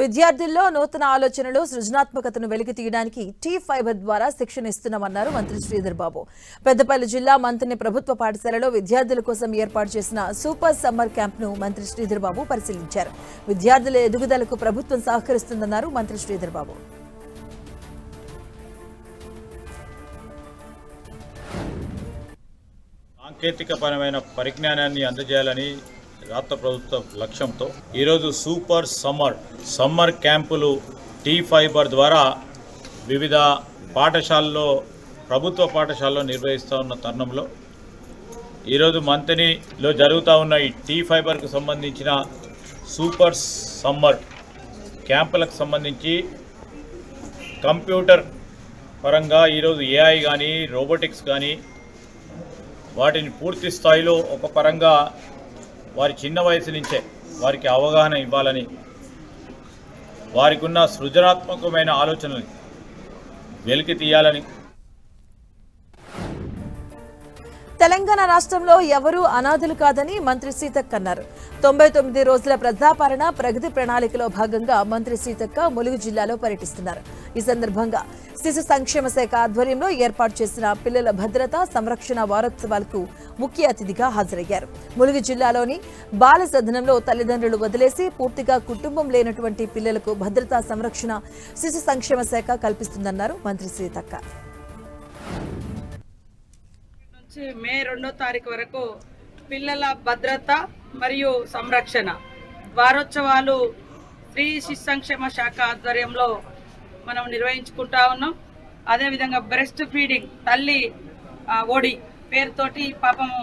విద్యార్థుల్లో నూతన ఆలోచనలు సృజనాత్మకతను వెలికి తీయడానికి టీ ఫైబర్ ద్వారా శిక్షణ ఇస్తున్నామన్నారు మంత్రి శ్రీధర్ బాబు. పెద్దపల్లి జిల్లా మంత్రిని ప్రభుత్వ పాఠశాలలో విద్యార్థుల కోసం ఏర్పాటు చేసిన సూపర్ సమ్మర్ క్యాంప్ను మంత్రి శ్రీధర్ బాబు పరిశీలించారు. విద్యార్థుల ఎదుగుదలకు ప్రభుత్వం సహకరిస్తుందన్నారు మంత్రి శ్రీధర్ బాబు. సాంకేతికపరమైన పరిజ్ఞానాన్ని అందజేయాలని రాష్ట్ర ప్రభుత్వ లక్ష్యంతో ఈరోజు సూపర్ సమ్మర్ క్యాంపులు టీ ఫైబర్ ద్వారా వివిధ పాఠశాలలో ప్రభుత్వ పాఠశాలలో నిర్వహిస్తూ ఉన్న తరుణంలో ఈరోజు మంతనిలో జరుగుతూ ఉన్న ఈ టీ ఫైబర్కు సంబంధించిన సూపర్ సమ్మర్ క్యాంపులకు సంబంధించి కంప్యూటర్ పరంగా ఈరోజు ఏఐ కానీ రోబోటిక్స్ కానీ వాటిని పూర్తి స్థాయిలో ఒక పరంగా వారి చిన్న వయసు నుంచే వారికి అవగాహన ఇవ్వాలని, వారికి ఉన్న సృజనాత్మకమైన ఆలోచనలు వెలికి తీయాలని. తెలంగాణ రాష్ట్రంలో ఎవరూ అనాథులు కాదని మంత్రి సీతక్క అన్నారు. 99 రోజుల ప్రజాపాలన ప్రగతి ప్రణాళికలో భాగంగా మంత్రి సీతక్క ములుగు జిల్లాలో పర్యటిస్తున్నారు. ఈ సందర్భంగా శిశు సంక్షేమ శాఖ ఆధ్వర్యంలో ఏర్పాటు చేసిన పిల్లల భద్రత సంరక్షణ వారోత్సవాలకు ముఖ్య అతిథిగా హాజరయ్యారు. ములుగు జిల్లాలోని బాల సదనంలో తల్లిదండ్రులు వదిలేసి పూర్తిగా కుటుంబం లేనటువంటి పిల్లలకు భద్రతా సంరక్షణ శిశు సంక్షేమ శాఖ కల్పిస్తుందన్నారు మంత్రి సీతక్క. మే 2వ తారీఖు వరకు పిల్లల భద్రత మరియు సంరక్షణ వారోత్సవాలు స్త్రీ శిశు సంక్షేమ శాఖ ఆధ్వర్యంలో మనం నిర్వహించుకుంటా ఉన్నాం. అదేవిధంగా బ్రెస్ట్ ఫీడింగ్ తల్లి ఒడి పేరుతోటి పాపము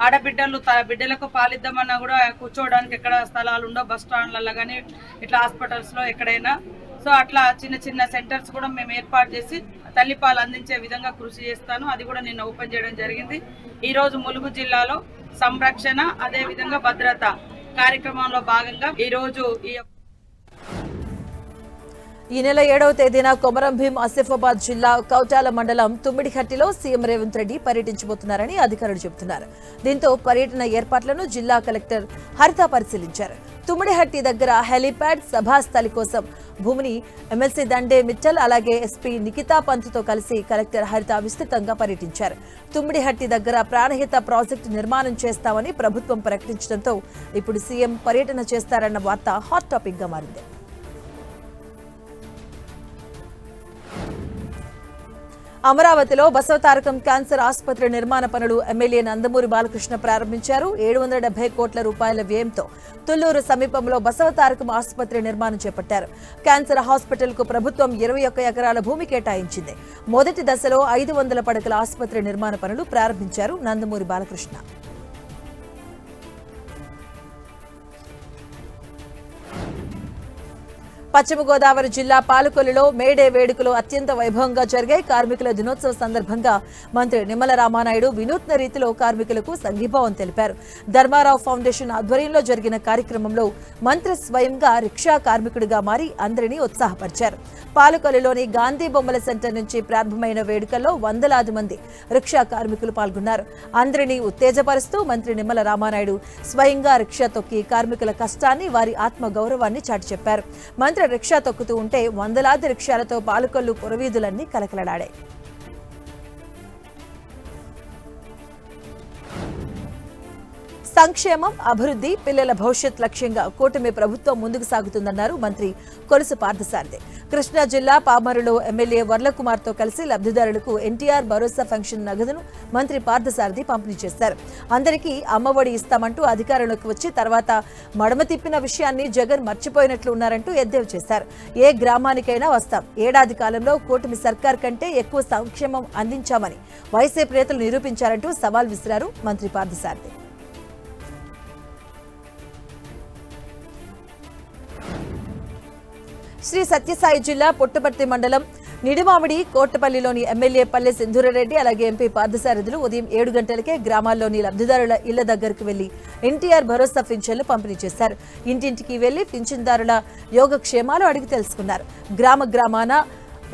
ఆడబిడ్డలు బిడ్డలకు పాలిద్దామన్నా కూడా కూర్చోవడానికి ఎక్కడ స్థలాలు ఉండవు, బస్ స్టాండ్లలో కానీ ఇట్లా హాస్పిటల్స్లో ఎక్కడైనా. సో అట్లా చిన్న చిన్న సెంటర్స్ కూడా మేము ఏర్పాటు చేసి తల్లిపాలు అందించే విధంగా కృషి చేస్తాను. అది కూడా నిన్న ఓపెన్ చేయడం జరిగింది. ఈరోజు ములుగు జిల్లాలో సంరక్షణ అదేవిధంగా భద్రత కార్యక్రమంలో భాగంగా ఈరోజు ఈ నెల 7వ తేదీన కొమరం భీం ఆసిఫాబాద్ జిల్లా కౌటాల మండలం తుమ్మిడిహట్టిలో సీఎం రేవంత్ రెడ్డి పర్యటించబోతున్నారని అధికారులు చెబుతున్నారు. దీంతో పర్యటన ఏర్పాట్లను జిల్లా కలెక్టర్ హరిత పరిశీలించారు. తుమ్మిడిహట్టి దగ్గర హెలీప్యాడ్ సభాస్థలి కోసం భూమిని ఎమ్మెల్సీ దండే మిట్టల్ అలాగే ఎస్పీ నికితా పంత్తో కలిసి కలెక్టర్ హరిత విస్తృతంగా పర్యటించారు. తుమ్మిడిహట్టి దగ్గర ప్రాణహిత ప్రాజెక్టు నిర్మాణం చేస్తామని ప్రభుత్వం ప్రకటించడంతో ఇప్పుడు సీఎం పర్యటన చేస్తారన్న వార్త హాట్ టాపిక్ గా మారింది. అమరావతిలో బసవతారకం క్యాన్సర్ ఆసుపత్రి నిర్మాణ పనులు ఎమ్మెల్యే నందమూరి బాలకృష్ణ ప్రారంభించారు. 770 కోట్ల రూపాయల వ్యయంతో తుళ్లూరు సమీపంలో బసవతారకం ఆసుపత్రి నిర్మాణం చేపట్టారు. క్యాన్సర్ హాస్పిటల్ కు ప్రభుత్వం 21 ఎకరాల భూమి కేటాయించింది. మొదటి దశలో 500 పడకల ఆసుపత్రి నిర్మాణ పనులు ప్రారంభించారు నందమూరి బాలకృష్ణ. పశ్చిమ గోదావరి జిల్లా పాలకొల్లులో మేడే వేడుకలు అత్యంత వైభవంగా జరిగాయి. కార్మికుల దినోత్సవ సందర్భంగా మంత్రి నిమ్మల రామానాయుడు వినూత్న రీతిలో కార్మికులకు సంఘీభావం తెలిపారు. ధర్మారావు ఫౌండేషన్ ఆధ్వర్యంలో జరిగిన కార్యక్రమంలో మంత్రి స్వయంగా రిక్షా కార్మికుడిగా మారి అందరినీ ఉత్సాహపరిచారు. పాలకొల్లులోని గాంధీ బొమ్మల సెంటర్ నుంచి ప్రారంభమైన వేడుకల్లో వందలాది మంది రిక్షా కార్మికులు పాల్గొన్నారు. అందరినీ ఉత్తేజపరుస్తూ మంత్రి నిమ్మల రామానాయుడు స్వయంగా రిక్షా తొక్కి కార్మికుల కష్టాన్ని వారి ఆత్మ గౌరవాన్ని చాటి చెప్పారు. మంత్రి రిక్షా తొక్కుతూ ఉంటే వందలాది రిక్షాలతో పాలకొల్లు పురవీధులన్నీ కలకలలాడాయి. సంక్షేమం అభివృద్ధి పిల్లల భవిష్యత్ లక్ష్యంగా కూటమి ప్రభుత్వం ముందుకు సాగుతుందన్నారు మంత్రి కొలుసు పార్థసారథి. కృష్ణా జిల్లా పామరులో ఎమ్మెల్యే వర్లకుమార్తో కలిసి లబ్ధిదారులకు ఎన్టీఆర్ భరోసా ఫంక్షన్ నగదును మంత్రి పార్థసారథి పంపిణీ చేశారు. అందరికీ అమ్మఒడి ఇస్తామంటూ అధికారంలోకి వచ్చి తర్వాత మడమ తిప్పిన విషయాన్ని జగన్ మర్చిపోయినట్లు ఉన్నారంటూ ఎద్దేవా చేశారు. ఏ గ్రామానికైనా వస్తాం, ఏడాది కాలంలో కూటమి సర్కార్ కంటే ఎక్కువ సంక్షేమం అందించామని వైసీపీ నేతలు నిరూపించారంటూ సవాల్ విసిరారు మంత్రి పార్థసారథి. శ్రీ సత్యసాయి జిల్లా పుట్టపర్తి మండలం నిడిమామిడి కోట్టపల్లిలోని ఎమ్మెల్యే పల్లె సింధూరారెడ్డి అలాగే ఎంపీ పార్థసారథులు ఉదయం 7 గంటలకే గ్రామాల్లోని లబ్ధిదారుల ఇళ్ల దగ్గరకు వెళ్లి ఎన్టీఆర్ భరోసా పింఛన్లు పంపిణీ చేశారు. ఇంటింటికి వెళ్లి పింఛన్దారుల యోగక్షేమాలు అడిగి తెలుసుకున్నారు. గ్రామాన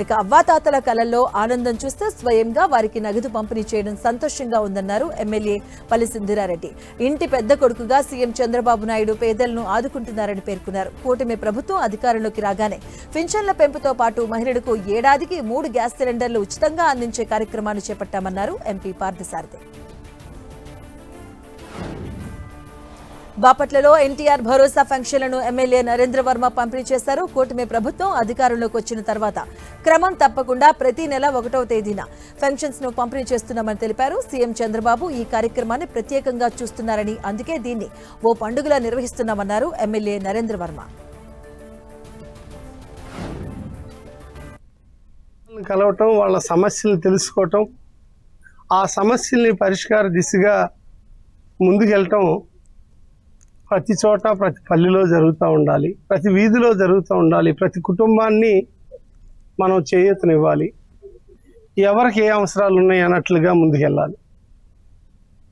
ఇక అవ్వాతాతల కళల్లో ఆనందం చూస్తూ స్వయంగా వారికి నగదు పంపిణీ చేయడం సంతోషంగా ఉందన్నారు ఎమ్మెల్యే పల్లి సింధిరారెడ్డి. ఇంటి పెద్ద కొడుకుగా సీఎం చంద్రబాబు నాయుడు పేదలను ఆదుకుంటున్నారని పేర్కొన్నారు. కూటమి ప్రభుత్వం అధికారంలోకి రాగానే పింఛన్ల పెంపుతో పాటు మహిళలకు ఏడాదికి 3 గ్యాస్ సిలిండర్లు ఉచితంగా అందించే కార్యక్రమాన్ని చేపట్టామన్నారు ఎంపీ పార్థసారథి. బాపట్లలో ఎన్టీఆర్ భరోసా ఫంక్షన్లను ఎమ్మెల్యే నరేంద్ర వర్మ పంపిణీ చేశారు. కూటమి ప్రభుత్వం అధికారంలోకి వచ్చిన తర్వాత క్రమం తప్పకుండా ప్రతి నెల 1వ తేదీన ఫంక్షన్స్ ను పంపిణీ చేస్తున్నామని తెలిపారు. సీఎం చంద్రబాబు ఈ కార్యక్రమాన్ని ప్రత్యేకంగా చూస్తున్నారని, అందుకే దీన్ని ఓ పండుగలా నిర్వహిస్తున్నామన్నారు ఎమ్మెల్యే నరేంద్ర వర్మ. కలవటం, వాళ్ళ సమస్యలు తెలుసుకోవటం, ఆ సమస్యల్ని పరిష్కార దిశగా ముందుకెళ్ళటం ప్రతి చోట, ప్రతి పల్లెలో జరుగుతూ ఉండాలి, ప్రతి వీధిలో జరుగుతూ ఉండాలి. ప్రతి కుటుంబాన్ని మనం చేయూతనివ్వాలి. ఎవరికి ఏ అవసరాలు ఉన్నాయి అన్నట్లుగా ముందుకెళ్ళాలి.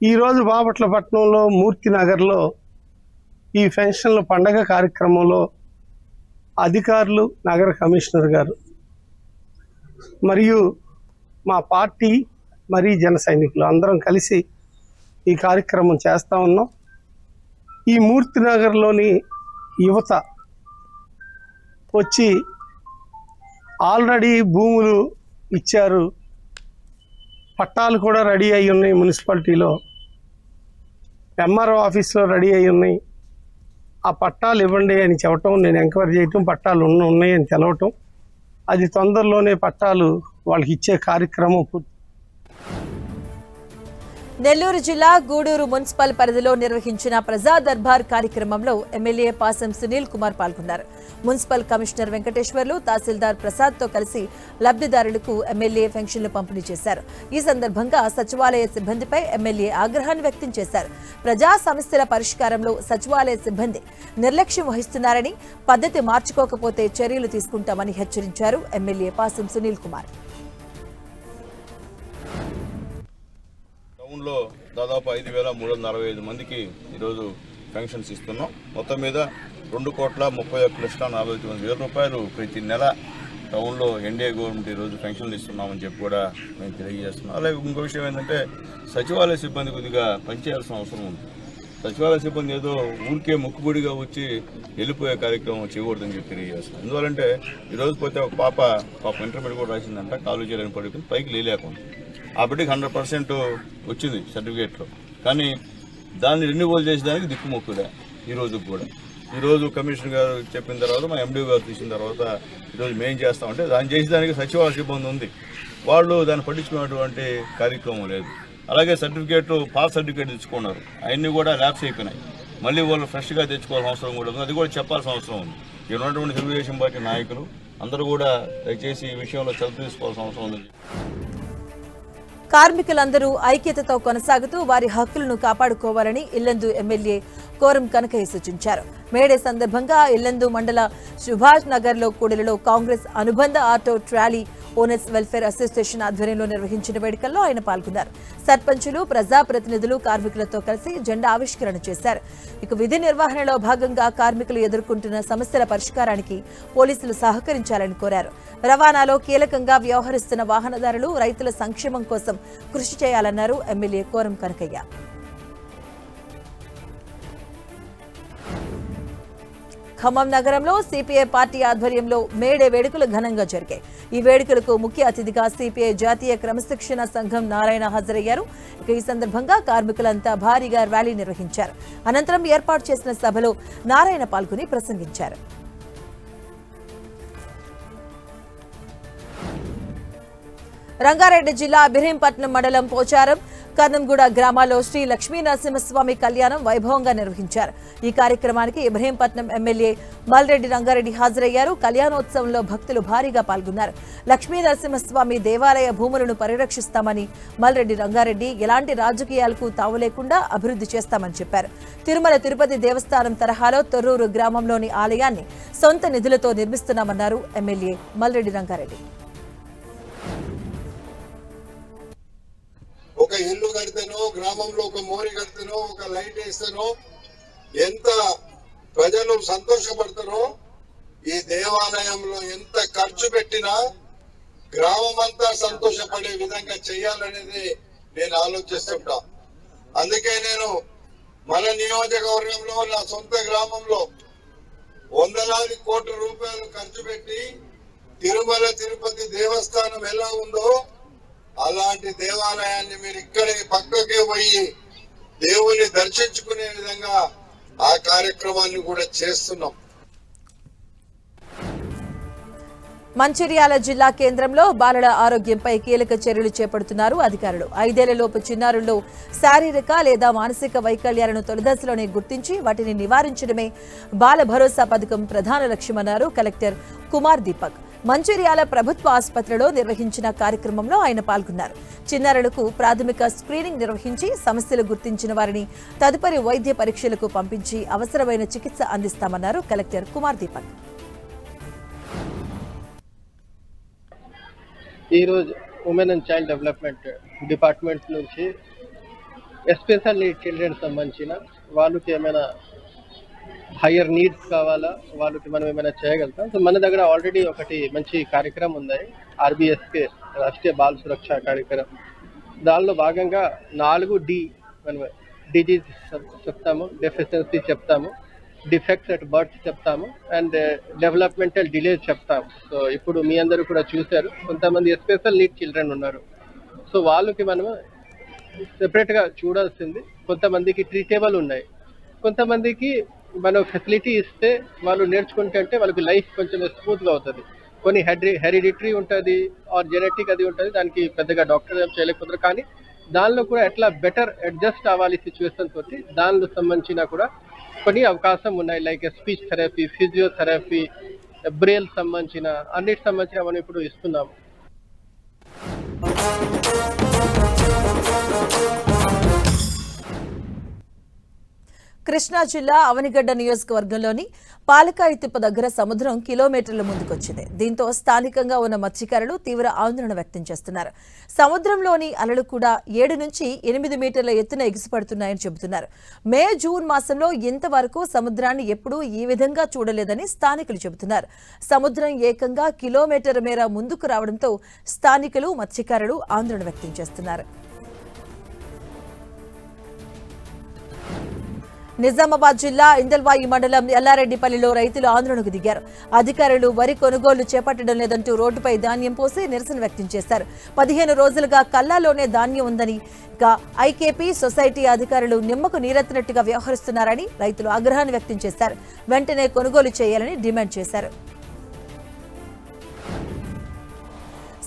ఈరోజు బాపట్ల పట్టణంలో మూర్తి నగర్లో ఈ పెన్షన్ల పండగ కార్యక్రమంలో అధికారులు, నగర కమిషనర్ గారు మరియు మా పార్టీ మరియు జన సైనికులు అందరం కలిసి ఈ కార్యక్రమం చేస్తూ ఉన్నాం. ఈ మూర్తి నగర్లోని యువత వచ్చి ఆల్రెడీ భూములు ఇచ్చారు, పట్టాలు కూడా రెడీ అయి ఉన్నాయి, మున్సిపాలిటీలో ఎంఆర్ఓ ఆఫీస్లో రెడీ అయి ఉన్నాయి. ఆ పట్టాలు ఇవ్వండి అని చెప్పటం, నేను ఎంక్వైరీ చేయటం, పట్టాలు ఉన్నాయి అని తెలవటం, అది తొందరలోనే పట్టాలు వాళ్ళకి ఇచ్చే కార్యక్రమం పూర్తి. నెల్లూరు జిల్లా గూడూరు మున్సిపల్ పరిధిలో నిర్వహించిన ప్రజా దర్బార్ కార్యక్రమంలో ఎమ్మెల్యే పాసం సునీల్ కుమార్ పాల్గొన్నారు. మున్సిపల్ కమిషనర్ వెంకటేశ్వర్లు, తహసీల్దార్ ప్రసాద్తో కలిసి లబ్ధిదారులకు ఎమ్మెల్యే పెన్షన్లు పంపిణీ చేశారు. ఈ సందర్భంగా సచివాలయ సిబ్బందిపై ఎమ్మెల్యే ఆగ్రహాన్ని వ్యక్తం చేశారు. ప్రజా సమస్యల పరిష్కారంలో సచివాలయ సిబ్బంది నిర్లక్ష్యం వహిస్తున్నారని, పద్ధతి మార్చుకోకపోతే చర్యలు తీసుకుంటామని హెచ్చరించారు ఎమ్మెల్యే పాసం సునీల్ కుమార్. టౌన్లో దాదాపు 5,365 మందికి ఈరోజు పెన్షన్స్ ఇస్తున్నాం. మొత్తం మీద 2,31,40,000 రూపాయలు ప్రతి నెల టౌన్లో ఎన్డీఏ గవర్నమెంట్ ఈరోజు పెన్షన్లు ఇస్తున్నామని చెప్పి కూడా మేము తెలియజేస్తున్నాం. అలాగే ఇంకో విషయం ఏంటంటే సచివాలయ సిబ్బంది కొద్దిగా పనిచేయాల్సిన అవసరం ఉంది. సచివాలయ సిబ్బంది ఏదో ఊరికే మొక్కుబడిగా వచ్చి వెళ్ళిపోయే కార్యక్రమం చేయకూడదని చెప్పి తెలియజేస్తున్నాం. ఎందువల్లంటే ఈరోజు పోతే ఒక పాప ఇంటర్మీడియట్ కూడా రాసిందంట, కాలు చేయలేని పడుకుని పైకి లేలేకుండా. ఆ బిడ్డకి 100% వచ్చింది సర్టిఫికేట్లో, కానీ దాన్ని రెన్యువల్ చేసేదానికి దిక్కుమొక్కులే ఈరోజు కూడా. ఈరోజు కమిషనర్ గారు చెప్పిన తర్వాత, మా ఎండీ గారు తీసిన తర్వాత ఈరోజు మేము చేస్తామంటే దాన్ని చేసేదానికి సచివాలయ సిబ్బంది ఉంది, వాళ్ళు దాన్ని పట్టించుకున్నటువంటి కార్యక్రమం లేదు. అలాగే సర్టిఫికేట్లు, పాస్ సర్టిఫికేట్ తెచ్చుకున్నారు, అవన్నీ కూడా ల్యాప్స్ అయిపోయినాయి. మళ్ళీ వాళ్ళు ఫ్రెష్గా తెచ్చుకోవాల్సిన అవసరం కూడా ఉంది, అది కూడా చెప్పాల్సిన అవసరం ఉంది. ఇక్కడ ఉన్నటువంటి తెలుగుదేశం పార్టీ నాయకులు అందరూ కూడా దయచేసి ఈ విషయంలో చర్య తీసుకోవాల్సిన అవసరం ఉంది. కార్మికులందరూ ఐక్యతతో కొనసాగుతూ వారి హక్కులను కాపాడుకోవాలని ఇల్లందు ఎమ్మెల్యే కోరం కనకయ్య సూచించారు. మేడే సందర్భంగా ఇల్లందు మండల సుభాష్ నగర్లో కూడలిలో కాంగ్రెస్ అనుబంధ auto trolley owners welfare association ఆధ్వర్యంలో నిర్వహించిన వేడుకల్లో ఆయన పాల్గొన్నారు. సర్పంచులు, ప్రజాప్రతినిధులు కార్మికులతో కలిసి జెండా ఆవిష్కరణ చేశారు. ఇక విధి నిర్వహణలో భాగంగా కార్మికులు ఎదుర్కొంటున్న సమస్యల పరిష్కారానికి పోలీసులు సహకరించాలని కోరారు. రవాణాలో కీలకంగా వ్యవహరిస్తున్న వాహనదారులు, రైతుల సంక్షేమం కోసం కృషి చేయాలన్నారు ఎమ్మెల్యే కోరం కనకయ్య. ఖమ్మం నగరంలో సిపిఐ పార్టీ ఆధ్వర్యంలో మేడే వేడుకలు ఘనంగా జరిగాయి. ఈ వేడుకలకు ముఖ్య అతిథిగా సిపిఐ జాతీయ క్రమశిక్షణ సంఘం నారాయణ హాజరయ్యారు. ఇక ఈ సందర్భంగా కార్మికులంతా భారీగా ర్యాలీ నిర్వహించారు. అనంతరం ఏర్పాటు చేసిన సభలో నారాయణ పాల్గొని ప్రసంగించారు. రంగారెడ్డి జిల్లా ఇబ్రహీంపట్నం మండలం పోచారం, కర్నంగూడ గ్రామాల్లో శ్రీ లక్ష్మీ నరసింహస్వామి కళ్యాణం వైభవంగా నిర్వహించారు. ఈ కార్యక్రమానికి ఇబ్రహీంపట్నం ఎమ్మెల్యే మల్రెడ్డి రంగారెడ్డి హాజరయ్యారు. కళ్యాణోత్సవంలో భక్తులు భారీగా పాల్గొన్నారు. లక్ష్మీ నరసింహస్వామి దేవాలయ భూములను పరిరక్షిస్తామని మల్రెడ్డి రంగారెడ్డి ఎలాంటి రాజకీయాలకు తావు లేకుండా అభివృద్ధి చేస్తామని చెప్పారు. తిరుమల తిరుపతి దేవస్థానం తరహాలో తొర్రూరు గ్రామంలోని ఆలయాన్ని సొంత నిధులతో నిర్మిస్తున్నామన్నారు ఎమ్మెల్యే మల్రెడ్డి రంగారెడ్డి. ఒక ఇల్లు కడితేనో, గ్రామంలో ఒక మోరి కడితేనో, ఒక లైట్ వేస్తేనో ఎంత ప్రజలు సంతోషపడతారో, ఈ దేవాలయంలో ఎంత ఖర్చు పెట్టినా గ్రామం అంతా సంతోషపడే విధంగా చేయాలనేది నేను ఆలోచిస్తుంటా. అందుకే నేను మన నియోజకవర్గంలో నా సొంత గ్రామంలో వందలాది కోట్ల రూపాయలు ఖర్చు పెట్టి తిరుమల తిరుపతి దేవస్థానం ఎలా ఉందో అలాంటి దేవాలయాన్ని మీరు ఇక్కడే పక్కకే పోయి దేవుని దర్శించుకునే విధంగా ఆ కార్యక్రమాన్ని కూడా చేస్తున్నాం. మంచిర్యాల జిల్లా కేంద్రంలో బాలల ఆరోగ్యంపై కీలక చర్యలు చేపడుతున్నారు అధికారులు. 5 ఏళ్లలోపు చిన్నారుల్లో శారీరక లేదా మానసిక వైకల్యాలను తొలిదశలోనే గుర్తించి వాటిని నివారించడమే బాల భరోసా పథకం ప్రధాన లక్ష్యమన్నారు కలెక్టర్ కుమార్ దీపక్. మంచిర్యాల ప్రభుత్వ ఆసుపత్రిలో నిర్వహించిన కార్యక్రమంలో ఆయన పాల్గొన్నారు. చిన్నారులకు ప్రాథమిక స్క్రీనింగ్ నిర్వహించి సమస్యలు గుర్తించిన వారిని తదుపరి వైద్య పరీక్షలకు పంపించి అవసరమైన చికిత్స అందిస్తామన్నారు కలెక్టర్ కుమార్ దీపక్. ఈరోజు women and child development department నుంచి ఎస్పెషల్ నీడ్ చిల్డ్రన్ సంబంధించిన వాళ్ళకి ఏమైనా హయ్యర్ నీడ్స్ కావాలా, వాళ్ళకి మనం ఏమైనా చేయగలుగుతాం. సో మన దగ్గర ఆల్రెడీ ఒకటి మంచి కార్యక్రమం ఉంది, RBSK రాష్ట్రీయ బాల సురక్ష కార్యక్రమం. దానిలో భాగంగా 4D మనం డిజీజ్ చెప్తాము, డెఫిషియన్సీ చెప్తాము, డిఫెక్ట్స్ అట్ బర్త్ చెప్తాము, అండ్ డెవలప్మెంటల్ డిలేస్ చెప్తాము. సో ఇప్పుడు మీ అందరూ కూడా చూశారు, కొంతమంది ఎస్పెషల్ నీడ్ చిల్డ్రన్ ఉన్నారు. సో వాళ్ళకి మనము సెపరేట్గా చూడాల్సింది. కొంతమందికి ట్రీటేబుల్ ఉన్నాయి, కొంతమందికి మనం ఫెసిలిటీ ఇస్తే వాళ్ళు నేర్చుకుంటే వాళ్ళకి లైఫ్ కొంచెం స్మూత్గా అవుతుంది. కొన్ని హెరిడిటరీ ఉంటుంది ఆర్ జెనెటిక్ అది ఉంటుంది, దానికి పెద్దగా డాక్టర్ ఏం చేయలేకపోతారు. కానీ దానిలో కూడా ఎట్లా బెటర్ అడ్జస్ట్ అవ్వాలి సిచ్యువేషన్ తోటి, దానిలో సంబంధించిన కూడా కొన్ని అవకాశం ఉన్నాయి. Like speech therapy, physiotherapy, Braille సంబంధించిన అన్నిటి సంబంధించిన మనం ఇప్పుడు ఇస్తున్నాము. కృష్ణా జిల్లా అవనిగడ్డ నియోజకవర్గంలోని పాలకాయితిప్ప దగ్గర సముద్రం కిలోమీటర్ల ముందుకొచ్చింది. దీంతో స్థానికంగా ఉన్న మత్స్యకారులు తీవ్ర ఆందోళన వ్యక్తం చేస్తున్నారు. సముద్రంలోని అలలు కూడా 7 నుంచి 8 మీటర్ల ఎత్తున ఎగిసిపడుతున్నాయని చెబుతున్నారు. మే, జూన్ మాసంలో ఇంతవరకు సముద్రాన్ని ఎప్పుడూ ఈ విధంగా చూడలేదని స్థానికులు చెబుతున్నారు. సముద్రం ఏకంగా కిలోమీటర్ మేర ముందుకు రావడంతో స్థానికులు, మత్స్యకారులు ఆందోళన వ్యక్తం చేస్తున్నారు. నిజామాబాద్ జిల్లా ఇందల్వాయి మండలం ఎల్లారెడ్డిపల్లిలో రైతులు ఆందోళనకు దిగారు. అధికారులు వరి కొనుగోలు చేపట్టడం లేదంటూ రోడ్డుపై ధాన్యం పోసి నిరసన వ్యక్తం చేశారు. 15 రోజులుగా కల్లాలోనే ధాన్యం ఉందని, ఐకేపీ సొసైటీ అధికారులు నిమ్మకు నీరెత్తినట్టుగా వ్యవహరిస్తున్నారని రైతులు ఆగ్రహాన్ని వ్యక్తం చేశారు. వెంటనే కొనుగోలు చేయాలని డిమాండ్ చేశారు.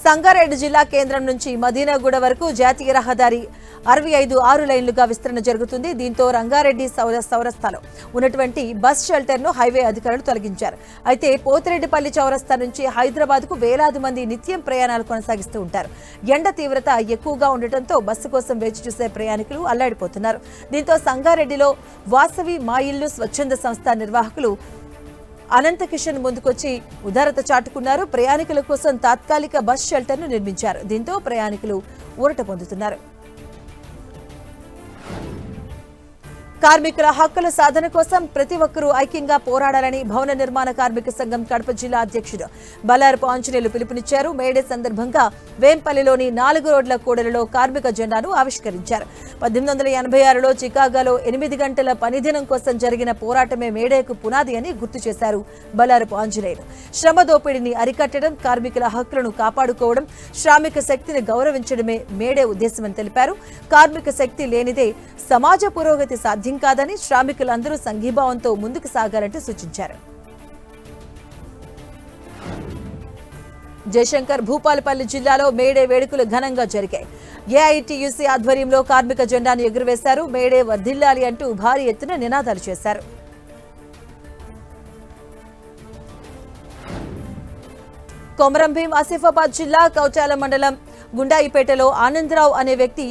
సంగారెడ్డి జిల్లా కేంద్రం నుంచి మదీనాగూడ వరకు జాతీయ రహదారి 65 6 లైన్లుగా విస్తరణ జరుగుతుంది. దీంతో రంగారెడ్డి చౌరస్తాలో ఉన్నటువంటి బస్ షెల్టర్ను హైవే అధికారులు తొలగించారు. అయితే పోతిరెడ్డిపల్లి చౌరస్తా నుంచి హైదరాబాద్కు వేలాది మంది నిత్యం ప్రయాణాలు కొనసాగిస్తూ ఉంటారు. ఎండ తీవ్రత ఎక్కువగా ఉండటంతో బస్సు కోసం వేచి చూసే ప్రయాణికులు అల్లాడిపోతున్నారు. దీంతో సంగారెడ్డిలో వాసవి మా ఇల్లు స్వచ్ఛంద సంస్థ నిర్వాహకులు అనంత కిషన్ ముందుకొచ్చి ఉదారత చాటుకున్నారు. ప్రయాణికుల కోసం తాత్కాలిక బస్ షెల్టర్ను నిర్మించారు. దీంతో ప్రయాణికులు ఊరట పొందుతున్నారు. కార్మికుల హక్కుల సాధన కోసం ప్రతి ఒక్కరూ ఐక్యంగా పోరాడాలని భవన నిర్మాణ కార్మిక సంఘం కడప జిల్లా అధ్యక్షుడు బల్లారపు ఆంజనేయులు పిలుపునిచ్చారు. మేడే సందర్భంగా వేంపల్లిలోని 4 రోడ్ల కూడలిలో కార్మిక జెండాను ఆవిష్కరించారు. 1886లో చికాగోలో 8 గంటల పనిదినం కోసం జరిగిన పోరాటమే మేడేకు పునాది అని గుర్తు చేశారు బల్లారపు ఆంజనేయులు. శ్రమ దోపిడీని అరికట్టడం, కార్మికుల హక్కులను కాపాడుకోవడం, శ్రామిక శక్తిని గౌరవించడమే మేడే ఉద్దేశమని తెలిపారు. కార్మిక శక్తి లేనిదే సమాజ పురోగతి సాధ్యం కాదని, శ్రామికులందరూ సంఘీభావంతో ముందుకు సాగాలంటూ సూచించారు. జయశంకర్ భూపాలపల్లి జిల్లాలో మేడే వేడుకలు ఘనంగా జరిగాయి. ఏఐటీయూసీ ఆధ్వర్యంలో కార్మిక జెండాను ఎగురవేశారు. మేడే వర్ధిల్లాలి అంటూ భారీ ఎత్తున నినాదాలు చేశారు. కొమరంభీం ఆసిఫాబాద్ జిల్లా కౌచాల మండలం గుండాయిపేటలో ఆనందరావు అనే వ్యక్తి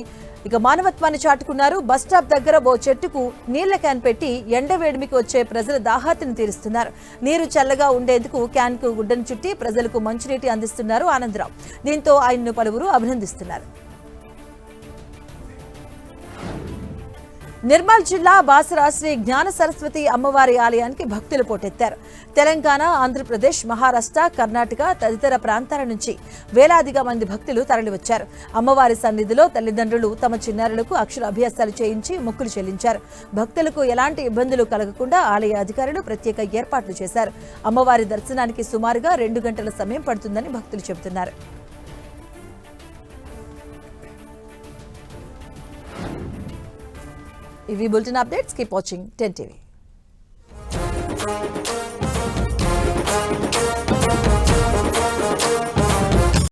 మానవత్వాన్ని చాటుకున్నారు. బస్టాప్ దగ్గర ఓ చెట్టుకు నీళ్ల క్యాన్ పెట్టి ఎండవేడిమికి వచ్చే ప్రజల దాహార్తిని తీరుస్తున్నారు. నీరు చల్లగా ఉండేందుకు క్యాన్ కు గుడ్డను చుట్టి ప్రజలకు మంచినీటి అందిస్తున్నారు ఆనందరావు. దీంతో ఆయన్ను పలువురు అభినందిస్తున్నారు. నిర్మల్ జిల్లా బాసరా శ్రీ జ్ఞాన సరస్వతి అమ్మవారి ఆలయానికి భక్తులు పోటెత్తారు. తెలంగాణ, ఆంధ్రప్రదేశ్, మహారాష్ట్ర, కర్ణాటక తదితర ప్రాంతాల నుంచి వేలాదిగా మంది భక్తులు తరలివచ్చారు. అమ్మవారి సన్నిధిలో తల్లిదండ్రులు తమ చిన్నారులకు అక్షరాభ్యాసాలు చేయించి మొక్కులు చెల్లించారు. భక్తులకు ఎలాంటి ఇబ్బందులు కలగకుండా ఆలయ అధికారులు ప్రత్యేక ఏర్పాట్లు చేశారు. అమ్మవారి దర్శనానికి సుమారుగా 2 గంటల సమయం పడుతుందని భక్తులు చెబుతున్నారు. ఇవి bulletin updates. Keep watching 10 TV.